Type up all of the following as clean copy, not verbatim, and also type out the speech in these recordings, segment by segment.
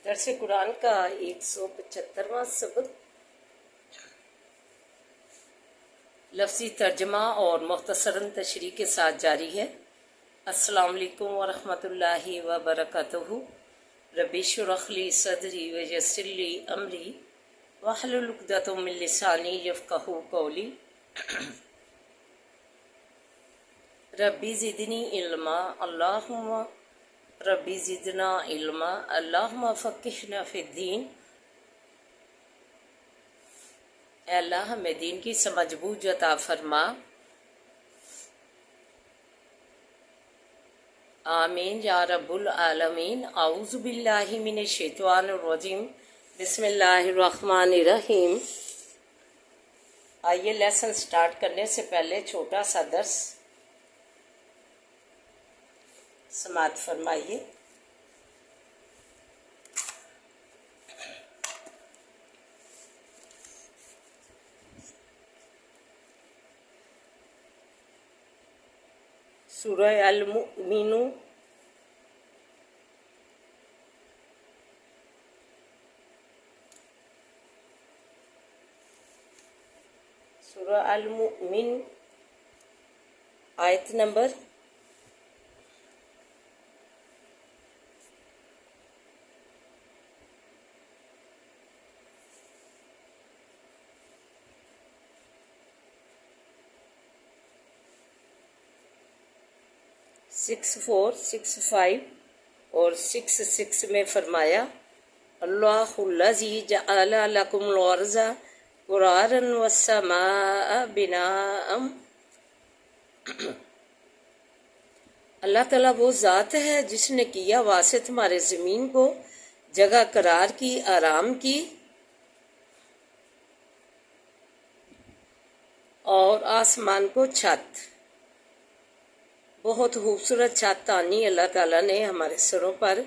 درس قرآن کا 175واں سبق لفظی ترجمہ اور مختصراً تشریح کے ساتھ جاری ہے۔ السلام علیکم ورحمۃ اللہ وبرکاتہ۔ رب اشرح لی صدری ویسر لی امری واحلل عقدۃ من لسانی یفقہوا قولی۔ ربی زدنی علما اللہم ربی زدنا علما اللہم فقہنا فی الدین۔ اے اللہ ہمیں دین کی سمجھ بوجھ عطا فرما، آمین یا رب العالمین۔ اعوذ باللہ من الشیطان الرجیم، بسم اللہ الرحمن الرحیم۔ آئیے لیسن سٹارٹ کرنے سے پہلے چھوٹا سا درس سماعت فرمائیے۔ سورہ المؤمن سورہ المؤمن آیت نمبر 64 65 اور 66 میں فرمایا، اللہ الذی جعل لکم الارض قرارا والسماء بناء۔ اللہ تعالیٰ وہ ذات ہے جس نے کیا واسطے تمہارے زمین کو جگہ قرار کی، آرام کی، اور آسمان کو چھت۔ بہت خوبصورت چھت تانی اللہ تعالیٰ نے ہمارے سروں پر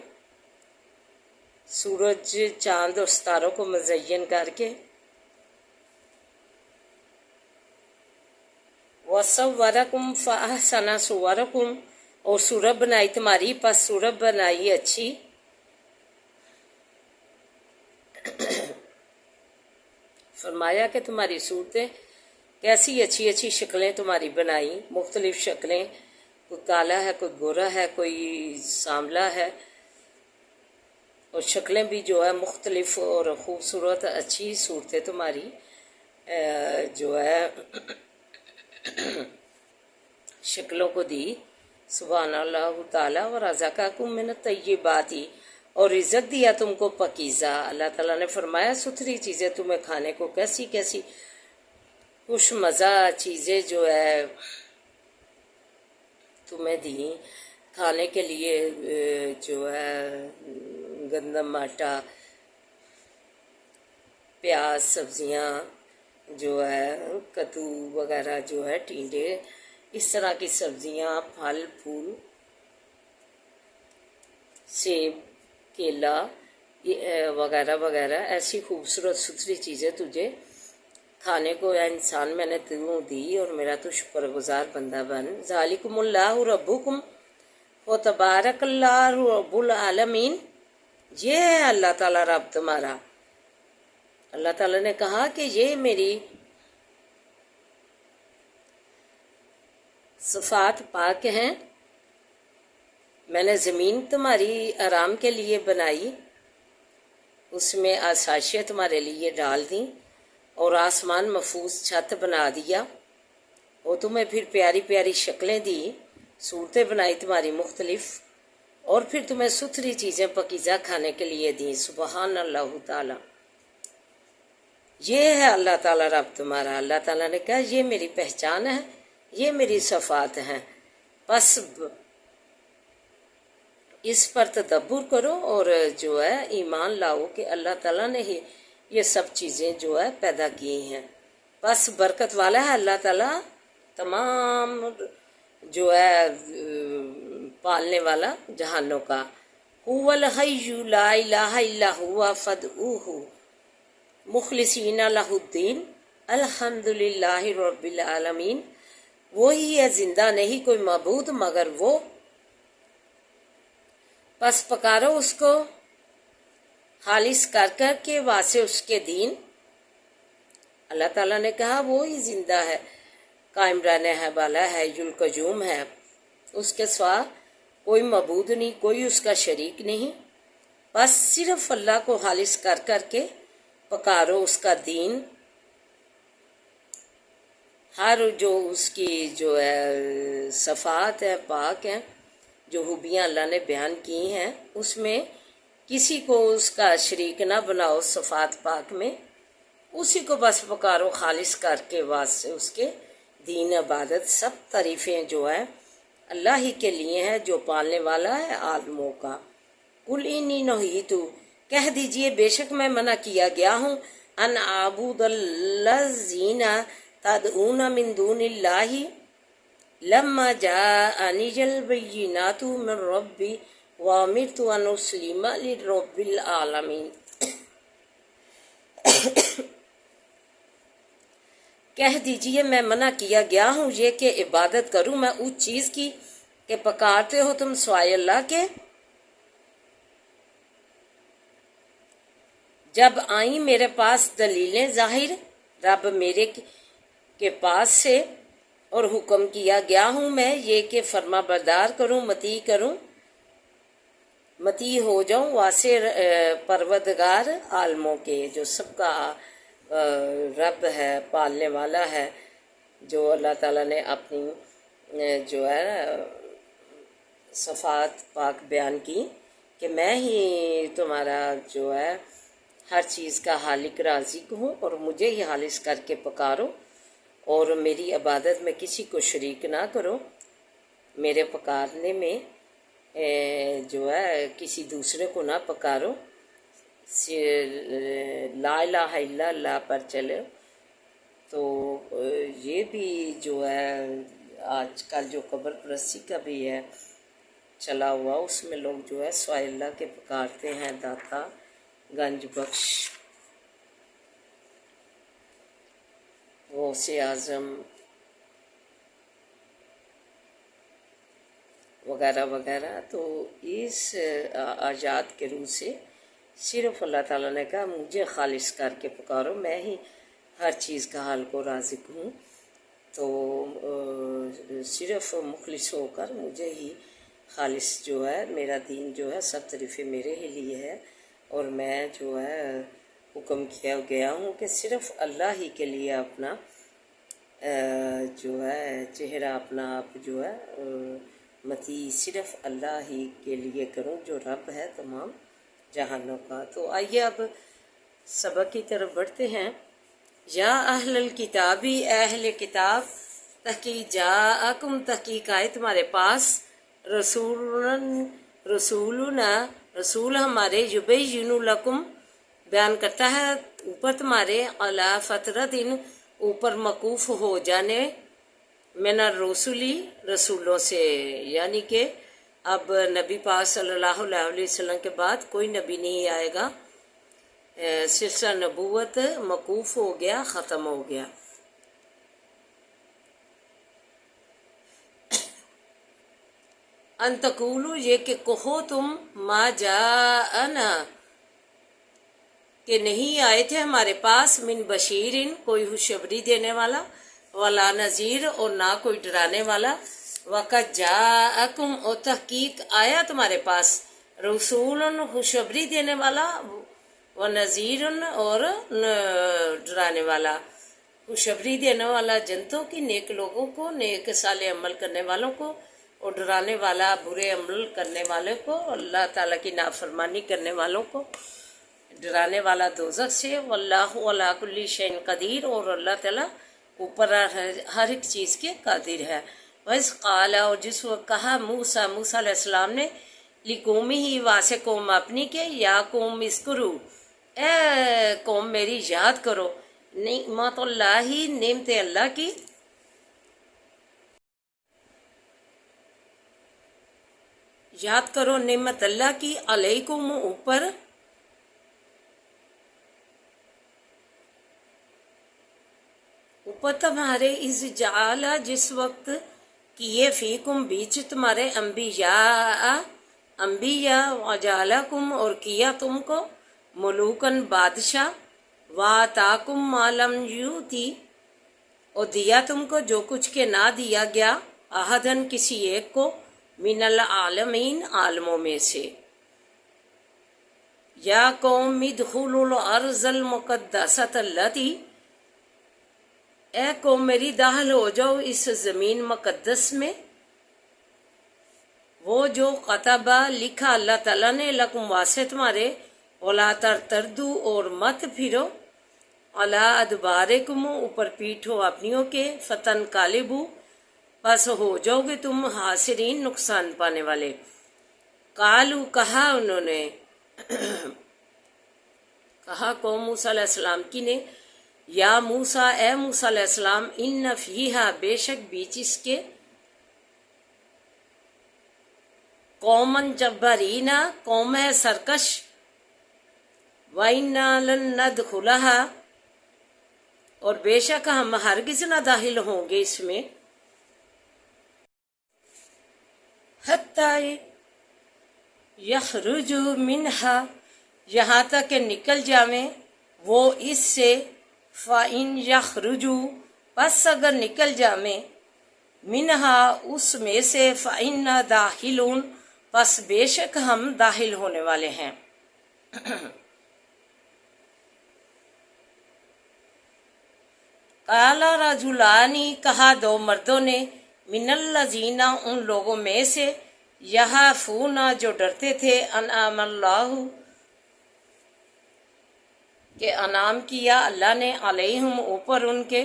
سورج، چاند اور ستاروں کو مزین کر کے، وَصَوَّرَكُمْ فَأَحْسَنَ صُوَرَكُمْ، اور صورت بنائی تمہاری، پس صورت بنائی اچھی۔ فرمایا کہ تمہاری صورتیں کیسی اچھی اچھی شکلیں تمہاری بنائی، مختلف شکلیں، کوئی کالا ہے، کوئی گورا ہے، کوئی سانولا ہے، اور شکلیں بھی جو ہے مختلف اور خوبصورت اچھی صورتیں تمہاری جو ہے شکلوں کو دی۔ سبحان اللہ تعالیٰ ورزقکم من الطیبات، اور رزق دیا تم کو پاکیزہ۔ اللہ تعالیٰ نے فرمایا ستھری چیزیں تمہیں کھانے کو کیسی کیسی خوش مزہ چیزیں جو ہے تمہیں دیں کھانے کے لیے، جو ہے گندم، آٹا، پیاز، سبزیاں جو ہے کدو وغیرہ جو ہے ٹینڈے، اس طرح کی سبزیاں، پھل پھول، سیب، کیلا وغیرہ وغیرہ، ایسی خوبصورت ستھری چیزیں تجھے کھانے کو یا انسان میں نے تمہیں دی، اور میرا تو شکر گزار بندہ بن۔ ذالکم اللہ ربکم وتبارک اللہ رب العالمین، یہ ہے اللہ تعالیٰ رب تمہارا۔ اللہ تعالیٰ نے کہا کہ یہ میری صفات پاک ہیں، میں نے زمین تمہاری آرام کے لیے بنائی، اس میں آسائشیں تمہارے لیے ڈال دیں، اور آسمان محفوظ چھت بنا دیا، اور تمہیں پھر پیاری پیاری شکلیں دی، صورتیں بنائی تمہاری مختلف، اور پھر تمہیں ستھری چیزیں پاکیزہ کھانے کے لیے دیں۔ سبحان اللہ تعالیٰ، یہ ہے اللہ تعالیٰ رب تمہارا۔ اللہ تعالیٰ نے کہا یہ میری پہچان ہے، یہ میری صفات ہیں، بس اس پر تدبر کرو اور جو ہے ایمان لاؤ کہ اللہ تعالیٰ نے ہی یہ سب چیزیں جو ہے پیدا کی ہیں۔ بس برکت والا ہے اللہ تعالیٰ، تمام جو ہے پالنے والا جہانوں کا۔ هو الحی لا الہ الا هو فادعوہ مخلصین لہ الدین الحمد للہ رب العالمین۔ وہی ہے، زندہ نہیں کوئی معبود مگر وہ، پس پکارو اس کو خالص کر کر کے واسطے اس کے دین. اللہ تعالیٰ نے کہا وہی زندہ ہے، قائم رہنے ہے والا ہے، یلقیوم ہے، اس کے سوا کوئی معبود نہیں، کوئی اس کا شریک نہیں. بس صرف اللہ کو خالص کر کر کے پکارو، اس کا دین. ہر جو اس کی جو ہے صفات ہیں، پاک ہیں، جو خوبیاں اللہ نے بیان کی ہیں، اس میں کسی کو اس کا شریک نہ بناؤ صفات پاک میں. اسی کو بس پکارو خالص کر کے واسطے اس کے دین. عبادت سب تعریفیں جو ہے اللہ ہی کے لیے ہیں جو پالنے والا ہے عالموں کا. قل انی نہیت، کہہ دیجئے بے شک میں منع کیا گیا ہوں، ان اعبد الذین تدعون من دون اللہ لما جاءنی البینات من ربی وامرت ان اسلم لرب العالمین. کہہ دیجئے میں منع کیا گیا ہوں یہ کہ عبادت کروں میں اس چیز کی کہ پکارتے ہو تم سوائے اللہ کے. جب آئیں میرے پاس دلیلیں ظاہر رب میرے کے پاس سے، اور حکم کیا گیا ہوں میں یہ کہ فرما بردار کروں، متی ہو جاؤں واسع پروردگار عالموں کے، جو سب کا رب ہے، پالنے والا ہے. جو اللہ تعالیٰ نے اپنی جو ہے صفات پاک بیان کی کہ میں ہی تمہارا جو ہے ہر چیز کا خالق رازق ہوں، اور مجھے ہی خالص کر کے پکارو، اور میری عبادت میں کسی کو شریک نہ کرو. میرے پکارنے میں جو ہے کسی دوسرے کو نہ پکارو، لا الہ الا اللہ پر چلے. تو یہ بھی جو ہے آج کل جو قبر پرستی کا بھی ہے چلا ہوا، اس میں لوگ جو ہے سوائے اللہ کے پکارتے ہیں داتا، گنج بخش، غوث اعظم وغیرہ وغیرہ. تو اس آیات کے روح سے صرف اللہ تعالیٰ نے کہا مجھے خالص کر کے پکارو، میں ہی ہر چیز کا حال کو رازق ہوں. تو صرف مخلص ہو کر مجھے ہی خالص جو ہے میرا دین جو ہے سب طریفے میرے ہی لیے ہے، اور میں جو ہے حکم کیا گیا ہوں کہ صرف اللہ ہی کے لیے اپنا جو ہے چہرہ اپنا آپ جو ہے متی صرف اللہ ہی کے لیے کروں جو رب ہے تمام جہانوں کا. تو آئیے اب سبق کی طرف بڑھتے ہیں. یا اہل الکتابی، اہل کتاب، تحقیق جاءکم، تحقیق آئے تمہارے پاس، رسولنا رسول ہمارے، یبین لکم بیان کرتا ہے اوپر تمہارے، علی فترۃ اوپر موقوف ہو جانے، من الرسولی رسولوں سے. یعنی کہ اب نبی پاک صلی اللہ علیہ وسلم کے بعد کوئی نبی نہیں آئے گا، سلسلہ نبوت موقوف ہو گیا، ختم ہو گیا. ان تقولو، یہ کہ کہو تم، ما جاءنا کہ نہیں آئے تھے ہمارے پاس، من بشیرن کوئی خوشخبری دینے والا، ولا نذیر اور نہ کوئی ڈرانے والا، وقد جاءکم اور تحقیق آیا تمہارے پاس، رسول خوشخبری دینے والا، ونذیر اور ڈرانے والا. خوشخبری دینے والا جنتوں کی، نیک لوگوں کو، نیک صالح عمل کرنے والوں کو، اور ڈرانے والا برے عمل کرنے والوں کو، اللہ تعالیٰ کی نافرمانی کرنے والوں کو، ڈرانے والا دوزخ سے. واللہ علی کل شیء قدیر، اور اللہ تعالیٰ اوپر ہر ایک چیز کے قادر ہے. وَإِذْ قَالَ، اور جس وقت کہا موسیٰ علیہ السلام نے، لِقَوْمِهِ واسع قوم اپنی کے، یا قوم اذکروا، اے قوم میری یاد کرو، نعمت اللہ، نعمت اللہ کی، یاد کرو نعمت اللہ کی، علیکم اوپر، تمہارے، از جعل جس وقت کیے، فیکم بیچ تمہارے، انبیاء وجعلکم اور کیا تم کو، ملوکن بادشاہ، وَآتَاكُم مَّا لَمْ يُؤْتِ، اور دیا تم کو جو کچھ کے نہ دیا گیا، احدن کسی ایک کو، من العالمین عالموں میں سے۔ یا قوم ادخلوا الارض المقدسۃ التی، اے قوم میری داخل ہو جاؤ اس زمین مقدس میں، وہ جو قطبہ لکھا اللہ تعالیٰ نے، لکم واسطے تمہارے، ولا ترتدوا اور مت پھرو، علی ادبارکم اوپر پیٹھو اپنیوں کے، فتنقلبوا پس ہو جاؤ گے تم خاسرین نقصان پانے والے۔ قالوا کہا انہوں نے، کہا قوم موسیٰ علیہ السلام کی نے، یا موسیٰ اے موسیٰ علیہ السلام، ان فیہا بے شک بیچ اس کے، قومن جبارین قوم ہے سرکش، وَإِنَّا لَن نَّدْخُلَهَا اور بے شک ہم ہرگز نہ داخل ہوں گے اس میں، حتی یخرجوا منہا یہاں تک کہ نکل جاویں وہ اس سے، فَإِن یخرجوا پس اگر نکل جاویں، منہا اس میں سے، فَإِنَّا داخلون پس بے شک ہم داخل ہونے والے ہیں۔ قال رجلانی کہا دو مردوں نے، من الذین ان لوگوں میں سے، یخافون جو ڈرتے تھے، انعم اللہ کہ انعام کیا اللہ نے، علیہم اوپر ان کے،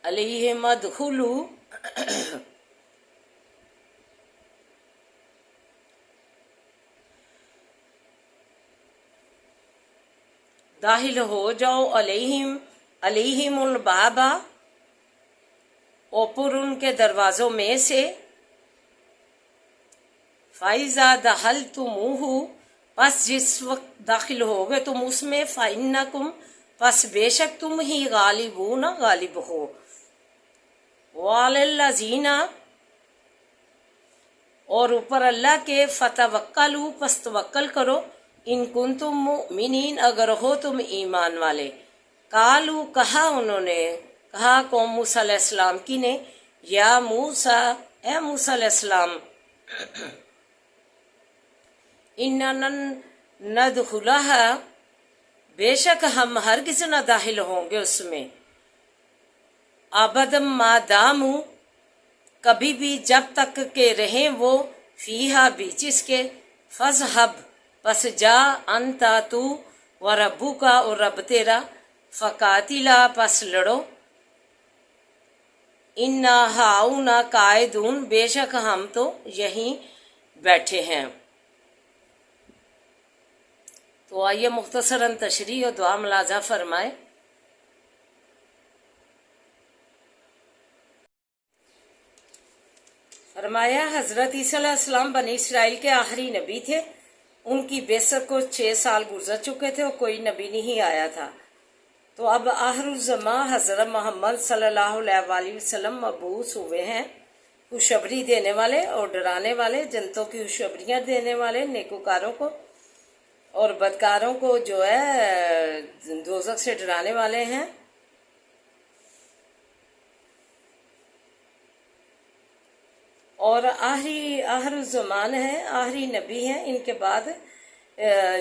علیہم ادخلوا داخل ہو جاؤ، علیہم البابا اوپر ان کے دروازوں میں سے، فَإِذَا دَخَلْتُمُوهُ پس جس وقت داخل ہوگے تم اس میں، فَإِنَّكُمْ پس بے شک تم ہی غالبون غالب ہو، وَعَلَى الَّذِينَ اور اوپر اللہ کے، فَتَوَكَّلُوا پس توکل کرو، ان کنتم مؤمنین اگر ہو تم ایمان والے۔ قالوا کہا انہوں نے، کہا قوم موسیٰ علیہ السلام کی نے، یا موسیٰ اے موسیٰ علیہ السلام، اننا ندخلها بے شک ہم ہرگز نہ داخل ہوں گے اس میں، ابدا ما داموا کبھی بھی جب تک کہ رہیں وہ، فیہا بیچ اس کے، فاذہب پس جا، انتا تو، وربک اور رب تیرا، فقاتلا پس لڑو، انا ہاؤنا قاعدون بے شک ہم تو یہیں بیٹھے ہیں۔ تو آئیے مختصراً تشریح اور دعا ملاحظہ فرمائے۔ فرمایا حضرت عیسیٰ علیہ السلام بنی اسرائیل کے آخری نبی تھے، ان کی بعثت کو 6 سال گزر چکے تھے اور کوئی نبی نہیں آیا تھا، تو اب آخر الزماں حضرت محمد صلی اللہ علیہ وآلہ وسلم مبعوث ہوئے ہیں، خوشخبری دینے والے اور ڈرانے والے، جنتوں کی خوشخبریاں دینے والے، نیکوکاروں کو اور بدکاروں کو جو ہے دوزخ سے ڈرانے والے ہیں۔ اور آخر الزمان ہے، آخری نبی ہیں، ان کے بعد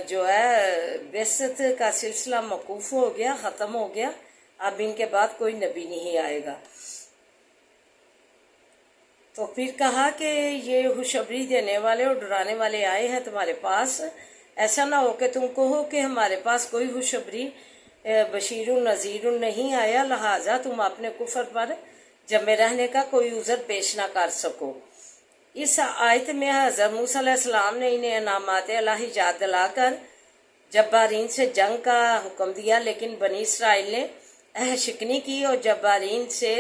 جو ہے بعثت کا سلسلہ موقوف ہو گیا، ختم ہو گیا، اب ان کے بعد کوئی نبی نہیں آئے گا۔ تو پھر کہا کہ یہ خوشخبری دینے والے اور ڈرانے والے آئے ہیں تمہارے پاس، ایسا نہ ہو کہ تم کہو کہ ہمارے پاس کوئی خوشخبری بشیر و نذیر نہیں آیا، لہٰذا تم اپنے کفر پر جمے رہنے کا کوئی عذر پیش نہ کر سکو۔ اس آیت میں حضرت موسیٰ علیہ السلام نے انہیں انعامات الہی یاد دلا کر جبارین سے جنگ کا حکم دیا، لیکن بنی اسرائیل نے عہد شکنی کی اور جبارین سے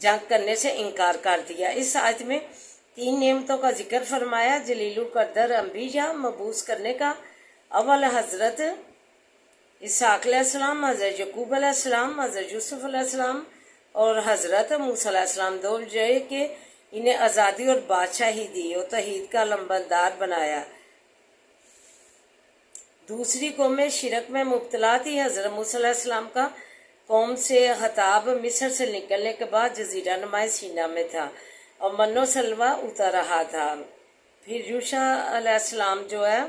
جنگ کرنے سے انکار کر دیا۔ اس آیت میں 3 نعمتوں کا ذکر فرمایا، جلیل القدر انبیاء مبعوث کرنے کا۔ اول حضرت اسحاق علیہ السلام، حضرت یعقوب علیہ السلام، حضرت یوسف علیہ السلام اور حضرت موسیٰ علیہ السلام، دو جو ہے کہ انہیں آزادی اور بادشاہی دی اور توحید کا لمبردار بنایا۔ دوسری قومیں شرک میں مبتلا تھی۔ حضرت موسیٰ علیہ السلام کا قوم سے خطاب مصر سے نکلنے کے بعد جزیرہ نمائے سینا میں تھا اور من و سلوہ اتر رہا تھا۔ پھر یوشع علیہ السلام جو ہے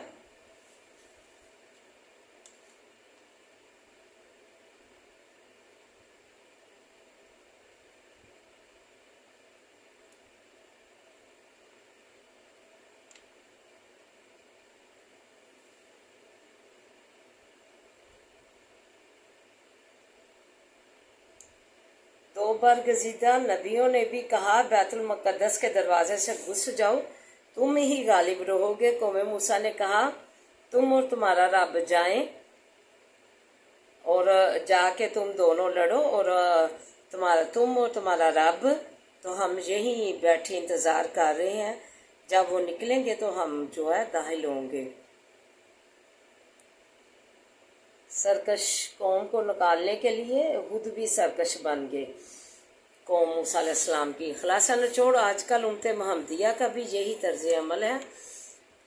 دو برگزیدہ نبیوں نے بھی کہا بیت المقدس کے دروازے سے گھس جاؤ، تم ہی غالب رہو گے۔ قوم موسیٰ نے کہا تم اور تمہارا رب جائیں اور جا کے تم دونوں لڑو، اور تم اور تمہارا رب، تو ہم یہیں بیٹھے انتظار کر رہے ہیں، جب وہ نکلیں گے تو ہم جو ہے داخل ہوں گے۔ سرکش قوم کو نکالنے کے لیے خود بھی سرکش بن گئے قوم موسیٰ علیہ السلام کی۔ خلاصہ نچوڑ آج کل امت محمدیہ کا بھی یہی طرز عمل ہے،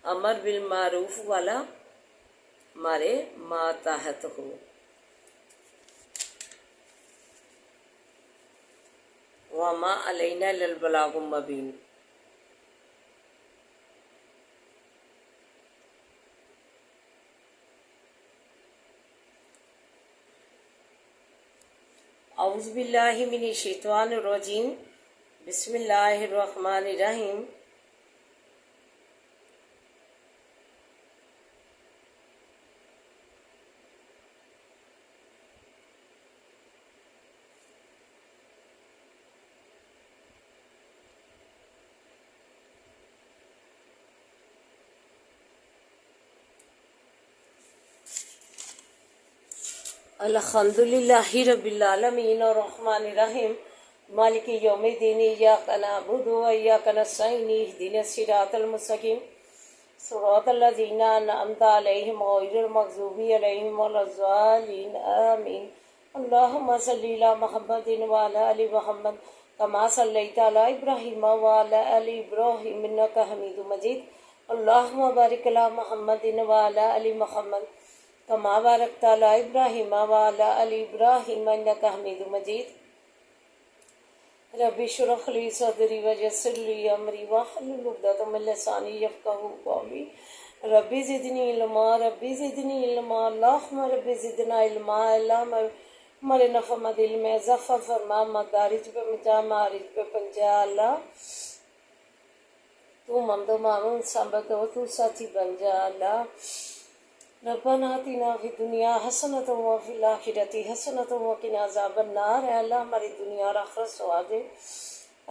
امر بالمعروف والا ہمارے ماتحت ہو۔ وما علینا الا البلاغ المبین۔ اعوذ باللہ من الشیطان الرجیم، بسم اللہ الرحمن الرحیم۔ الحمد للہ رب العالمین الرحمن الرحیم مالک یوم الدین، ایاک نعبد و ایاک نستعین، اہدنا الصراط المستقیم صراط الذین انعمت علیہم غیر المغضوب علیہم ولا الضالین آمین۔ اللہم صلی علی محمد وعلی آل محمد کما صلیت علی ابراہیم وعلی آل ابراہیم انک حمید مجید۔ اللہم بارک علی محمد وعلی آل محمد کما بارکت علی ابراہیم وعلی آل ابراہیم انک حمید مجید۔ رب اشرح لی صدری ویسر لی امری واحلل عقدۃ من لسانی یفقہوا قولی۔ رب زدنی علما، رب زدنی علما، اللہم رب زدنا علما، اللہم ہمارے نفع مد علم اضافہ فرما، مدارج پہ مجا، معارج پہ پنجا، اللہ تو ممد و معمون ثابت ہو، تو ساتھی بن جا۔ اللہ ربنا آتنا فی الدنیا حسنۃ وفی الآخرۃ حسنۃ وقنا عذاب النار۔ اے اللہ ہماری دنیا اور آخرت سوا دے،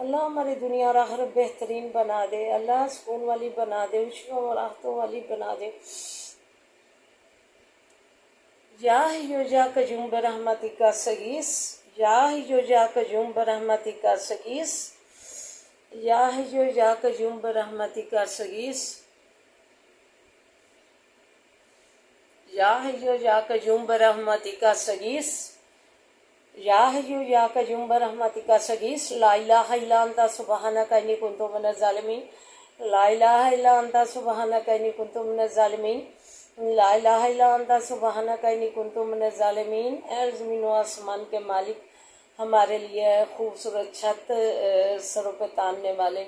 اللہ ہماری دنیا اور آخرت بہترین بنا دے، اللہ سکون والی بنا دے، خوشیوں اور راحتوں والی بنا دے۔ یا حی یا قیوم برحمتک استغیث، یا حی یا قیوم برحمتک استغیث، یا حی یا قیوم برحمتک استغیث، یا حی یا قیوم برحمتک استغیث، یا حی یا قیوم برحمتک استغیث۔ لا الہ الا انت سبحانک انی کنت من الظالمین، لا الہ الا انت سبحانک انی کنت من الظالمین، لا الہ الا انت سبحانک انی کنت من الظالمین۔ اے زمین و آسمان کے مالک، ہمارے لیے خوبصورت چھت سروں پہ تاننے والے،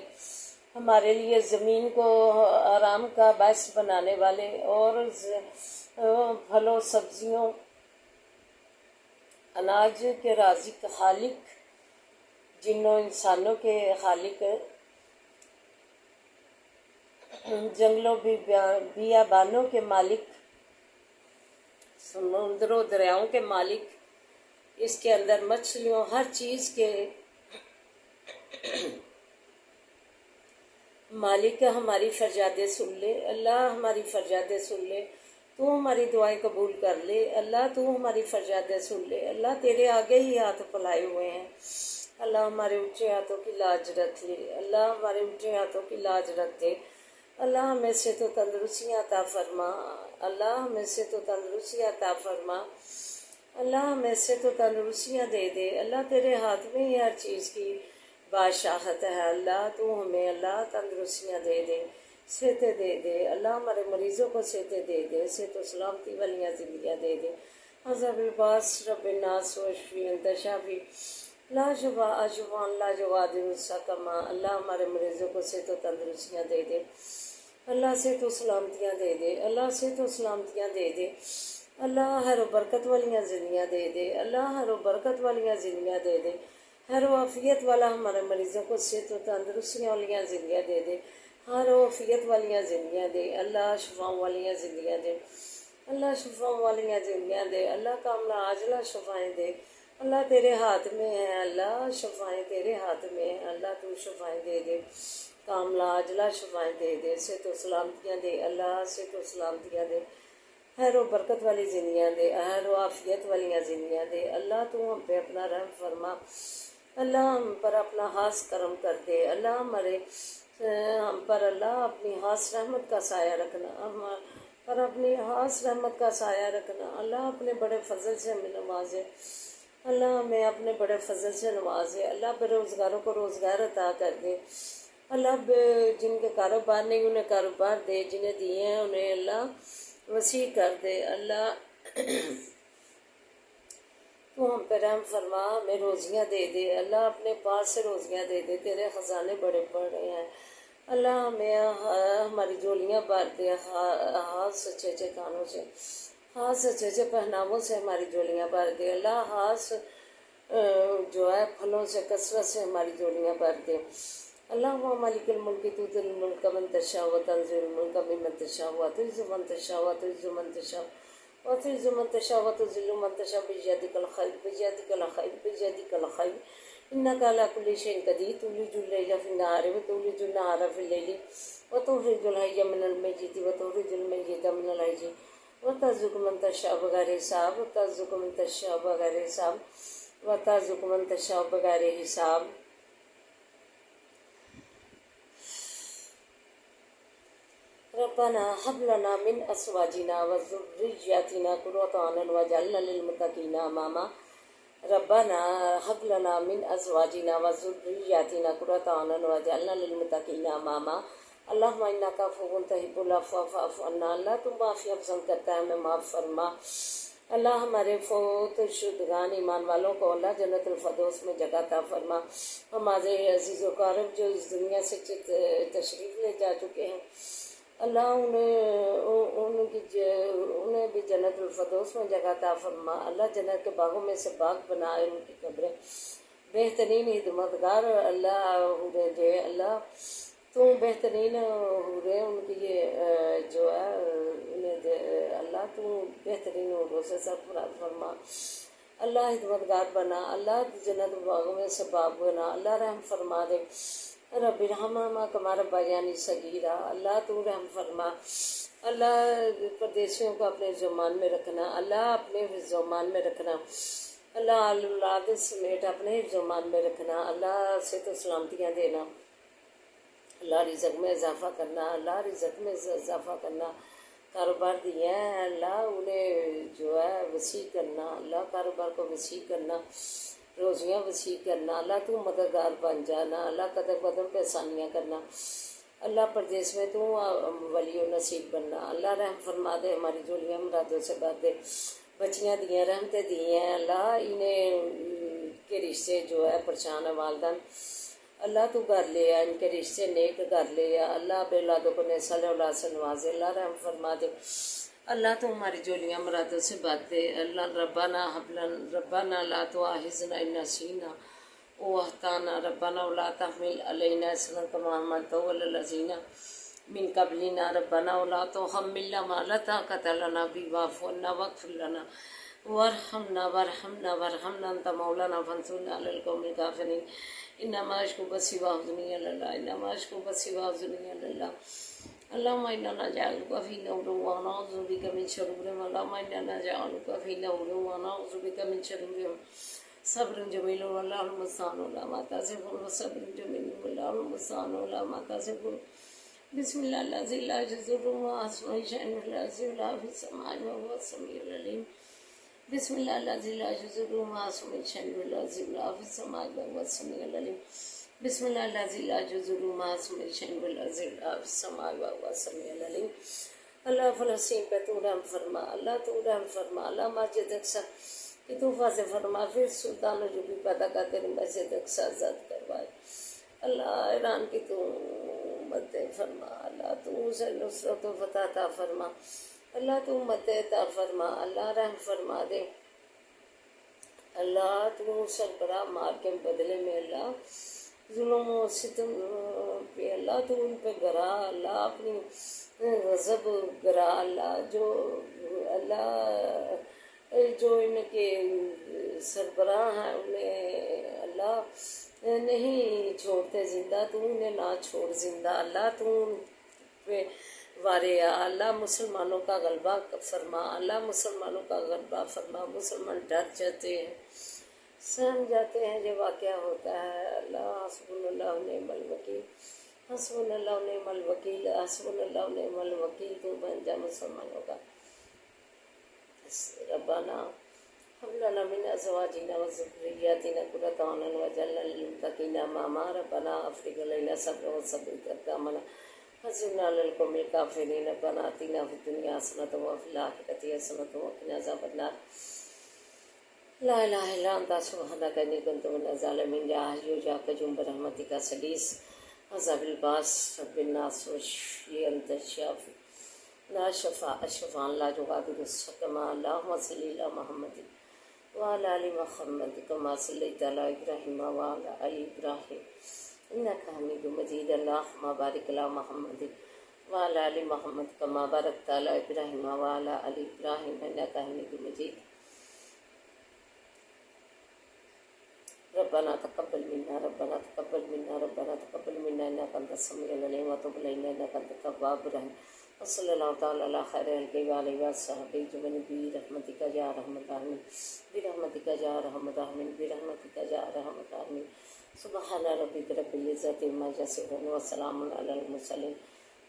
ہمارے لیے زمین کو آرام کا باعث بنانے والے، اور پھلوں سبزیوں اناج کے رازق خالق، جنوں انسانوں کے خالق، جنگلوں بیابانوں کے مالک، سمندروں دریاؤں کے مالک، اس کے اندر مچھلیوں ہر چیز کے مالک، ہماری فریادیں سن لے اللہ، ہماری فریادیں سن لے، تو ہماری دعائیں قبول کر لے اللہ، تو ہماری فریادیں سن لے اللہ۔ تیرے آگے ہی ہاتھ پھیلائے ہوئے ہیں اللہ، ہمارے اونچے ہاتھوں کی لاج رکھ لے اللہ، ہمارے اونچے ہاتھوں کی لاج رکھ دے اللہ۔ ہمیں سے تو تندرستیاں عطا فرما اللہ، ہمیں سے تو تندرستیاں عطا فرما اللہ، ہمیں سے تو تندرستیاں دے دے اللہ۔ تیرے ہاتھ میں ہی ہر چیز کی بادشاہت ہے اللہ، تو ہمیں اللہ تندرستیاں دے دے صحتیں دے دے اللہ، ہمارے مریضوں کو صحتیں دے دے، صحت و سلامتی والیاں زندگیاں دے دے۔ حضب الباس رب الناس وشفی انت شافی لا شفا اشفا لا یغادر سقما، اللہ ہمارے مریضوں کو صحت و تندرستیاں دے دے، اللہ صحت و سلامتیاں دے دے، اللہ صحت و سلامتیاں دے دے، اللہ خیر و برکت والیاں زندگیاں دے دے، اللہ خیر و برکت والیاں زندگیاں دے دے، خیر و عافیت والا ہمارے مریضوں کو صحت و تندرستیاں والیاں زندگیاں دے دے، خیر و عافیت والیاں زندگیاں دے، اللہ شفا والیاں زندگیاں دے، اللہ شفا والیاں زندگیاں دے، اللہ کاملہ عاجلہ شفائیں دے، اللہ تیرے ہاتھ میں ہے، اللہ شفائیں تیرے ہاتھ میں ہیں، اللہ تو شفائیں دے دے، کاملہ عاجلہ شفائیں دے دے، صحت و سلامتیاں دے، اللہ صحت و سلامتیاں دے، خیر و برکت والی زندگیاں دے، خیر و عافیت والیاں زندگیاں دے، اللہ تو ہم پہ اپنا رحم فرما، اللہ ہم پر اپنا خاص کرم کر دے، اللہ ہم پر اللہ اپنی خاص رحمت کا سایہ رکھنا، ہم پر اپنی خاص رحمت کا سایہ رکھنا، اللہ اپنے بڑے فضل سے ہمیں نوازے، اللہ ہمیں اپنے بڑے فضل سے نوازے، اللہ بے روزگاروں کو روزگار عطا کر دے، اللہ جن کے کاروبار نہیں انہیں کاروبار دے، جنہیں دیے ہیں انہیں اللہ وسیع کر دے، اللہ تو ہم پہ رحم فرما، ہمیں روزیاں دے دے، اللہ اپنے پاس سے روزیاں دے دے، تیرے خزانے بڑے بڑے ہیں، اللہ ہمیں ہماری جولیاں بھر دے، ہاتھ سچے اچھے کانوں سے، ہاتھ سچے اچھے پہناووں سے ہماری جولیاں بھر دے، اللہ ہاتھ جو ہے پھلوں سے کثرت سے ہماری جولیاں بھر دے، اللہ مالک الملک تؤتی الملک من تشاء وتنزع الملک ممن تشاء وتعز من تشاء وتعز من تشاء وتعز من تشاء وتذل من تشاء بيدك الخير بيدك الخير بيدك الخير إنك على كل شيء قدير تولج الليل في النهار وتولج النهار في الليل وتخرج الحي من الميت وتخرج الميت من الحي وترزق من تشاء بغير حساب وترزق من تشاء بغير حساب وترزق من تشاء بغير حساب۔ ربنا هب لنا من ازواجنا وذرياتنا قرة اعين واجعلنا للمتقين اماما، ربنا هب لنا من ازواجنا وذرياتنا قرة اعين واجعلنا للمتقين اماما، اللهم انك عفو تحب العفو فاعف عنا، اللہ تم معافی پسند کرتا ہے ہمیں معاف فرما، اللہ ہمارے فوت شدگان ایمان والوں کو اللہ جنت الفردوس میں جگہ عطا فرما، ہمارے عزیز و اقارب جو اس دنیا سے تشریف لے جا چکے ہیں اللہ انہیں بھی جنت الفردوس میں جگہ عطا فرما، اللہ جنت کے باغوں میں سے باغ بنائے، ان کی قبریں بہترین خدمتگار اللہ دے، اللہ تو بہترین حوریں ان کی جو ہے انہیں دے، اللہ تو بہترین حوروں سے سرفراز فرما، اللہ خدمتگار بنا، اللہ جنت باغوں میں سے باغ بنا، اللہ رحم فرما دے، رب ارحمہما کما ربیانی صغیرا، اللہ تو رحم فرما، اللہ پردیسیوں کو اپنے زمان میں رکھنا، اللہ اپنے زمان میں رکھنا، اللہ اولاد سمیت اپنے زمان میں رکھنا، اللہ صحت و سلامتیاں دینا، اللہ رزق میں اضافہ کرنا، اللہ رزق میں اضافہ کرنا، کاروبار دیے ہیں اللہ انہیں جو ہے وسیع کرنا، اللہ کاروبار کو وسیع کرنا، روزیاں وسیع کرنا، اللہ تو مددگار بن جانا، اللہ قدم قدم پہ آسانیاں کرنا، اللہ پردیس میں تو ولی و نصیب بننا، اللہ رحم فرما دے، ہماری جولیاں مرادوں سے بات دے، بچیاں دی ہیں رحمتیں دی ہیں، اللہ انہیں کے رشتے جو ہے پریشان ہے والدین، اللہ تو گھر لے آ، ان کے رشتے نیک گھر لے آ، اللہ بے اولادوں کو نیسل اولاد سے نوازے، اللہ رحم فرما دے، اللہ تو ہماری جولیاں مرادوں سے بات دے، اللہ ربنا لا تؤاخذنا ان نسینا او اخطانا، ربنا ولا تحمل علینا اصرا کما حملته علی الذین من قبلنا، ربنا ولا تحملنا ما لا طاقة لنا به واعف عنا واغفر لنا وارحمنا انت مولانا فانصرنا على القوم الكافرين، انما اشکو بثی وحزنی الی اللہ، انما اشکو بثی وحزنی الی اللہ، اللهم انا نجعلك في نور ونعوذ بك من شرورهم، اللهم انا نجعلك في نور ونعوذ بك من شرورهم، صبر جمیل واللہ المستعان علی ما تصفون، وصبر جمیل واللہ المستعان علی ما تصفون، بسم اللہ الذی لا یضر مع اسمہ شیء فی الارض ولا فی السماء وهو السمیع العلیم، بسم اللہ الذی لا یضر مع اسمہ شیء فی الارض ولا فی السماء وهو السمیع العلیم، بسم اللہ الذی لا یضر مع اسمہ شیء فی الارض ولا فی السماء وهو السمیع العلیم۔ اللہ فلسطین پہ تو رحم فرما، اللہ تو رحم فرما، اللہ مسجد اقصی کہ تو فضل فرما، پھر سلطان جو بھی پیدا کر تیری مسجد اقصی آزاد کروائے۔ اللہ ایران کی تو مدد فرما، اللہ تو اسے نصرت و فتح عطا فرما، اللہ تو مدد عطا فرما، اللہ رحم فرما دے، اللہ تو سربراہ مار کے بدلے میں اللہ ظلم و ستم پہ اللہ تو ان پہ گرا، اللہ اپنی غضب گرا، اللہ جو ان کے سربراہ ہیں انہیں اللہ نہیں چھوڑتے زندہ، تو انہیں نہ چھوڑ زندہ، اللہ تو ان پہ وارے آ، اللہ مسلمانوں کا غلبہ فرما، اللہ مسلمانوں کا غلبہ فرما، مسلمان ڈر جاتے ہیں، سہم جاتے ہیں جو واقعہ ہوتا ہے، اللہ حسبنا اللہ و نعم الوکیل، حسبنا اللہ و نعم الوکیل، حسبنا اللہ و نعم الوکیل، تو بن جا مسلمانوں کا۔ ربنا هب لنا من ازواجنا وذرياتنا قرة اعين واجعلنا للمتقين اماما، ربنا افرغ علينا صبرا وثبت اقدامنا وانصرنا على القوم الكافرين، ربنا آتنا في الدنيا حسنة وفي الآخرة حسنة وقنا عذاب النار، لا الہ الا انت سبحانک انی کنت من الظالمین، یا حی یا قیوم برحمتک استغیث، عذاب الباس، رب الناس واشفی انت الشافی، لا شفاء شفاء لا یغادر سقما، اللہم صلی علی محمد وعلی آل محمد کما صلیت علی ابراہیم وعلی آل ابراہیم انک حمید مجید، اللہم بارک علی محمد وعلی آل محمد کما بارکت علی ابراہیم وعلی آل ابراہیم انک حمید مجید۔ ربنا تقبل منا، ربنا تقبل منا، ربنا تقبل منا انك انت السميع العليم وتب علينا انك انت التواب الرحيم، وصلى الله تعالى على خير خلقه وعلى وصحبه اجمعين برحمتك يا ارحم الراحمين، برحمتك يا ارحم الراحمين، برحمتك يا ارحم الراحمين، سبحان ربك رب العزة عما يصفون وسلام على المرسلين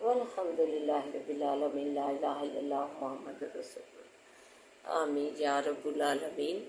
والحمد لله رب العالمين، لا اله الا الله محمد رسول اللہ، آمین یا رب العالمین۔